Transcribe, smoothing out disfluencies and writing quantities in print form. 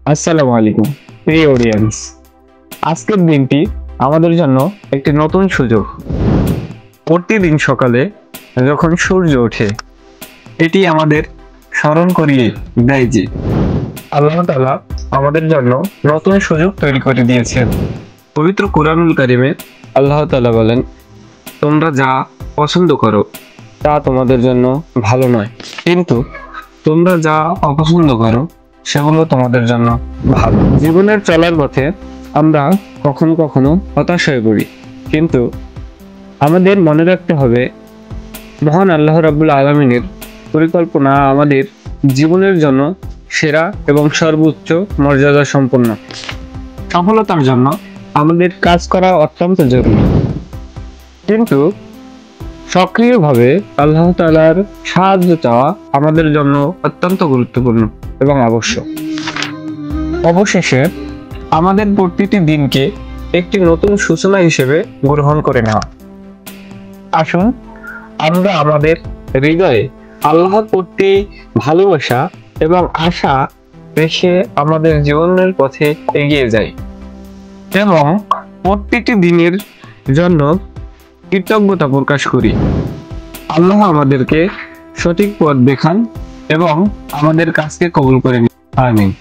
আসসালামু আলাইকুম প্রিয় অডিয়েন্স। আজকের দিনটি আমাদের জন্য একটি নতুন সুযোগ। প্রতিদিন সকালে যখন সূর্য ওঠে, এটি আমাদের স্মরণ করিয়ে দেয় যে আল্লাহ তাআলা আমাদের জন্য নতুন সুযোগ তৈরি করে দিয়েছেন। পবিত্র কুরআনুল কারীমে আল্লাহ তাআলা বলেন, তোমরা যা পছন্দ করো তা তোমাদের জন্য ভালো নয়, কিন্তু তোমরা যা অপছন্দ করো সেগুলো তোমাদের জন্য ভালো। জীবনের চলার পথে আমরা কখনো কখনো হতাশ হয়ে পড়ি, কিন্তু আমাদের মনে রাখতে হবে মহান আল্লাহ রাব্বুল আলামিনের পরিকল্পনা আমাদের জীবনের জন্য সেরা এবং সর্বোচ্চ মর্যাদা সম্পন্ন। সফলতার জন্য আমাদের কাজ করা অত্যন্ত জরুরি, কিন্তু সক্রিয়ভাবে আল্লাহ তাআলার সাহায্য চাওয়া আমাদের জন্য অত্যন্ত গুরুত্বপূর্ণ এবং আবশ্যক। অবশেষে আমাদের প্রতিটি দিনকে একটি নতুন সূচনা হিসেবে গ্রহণ করে নেওয়া। আসুন আমরা আমাদের হৃদয়ে আল্লাহর প্রতি ভালোবাসা এবং আশা রেখে আমাদের জীবনের পথে এগিয়ে যাই এবং প্রতিটি দিনের জন্য কৃতজ্ঞতা প্রকাশ করি। আল্লাহ আমাদেরকে সঠিক পথ দেখান এবং আমাদের কাজকে কবুল করে নিন। আমিন।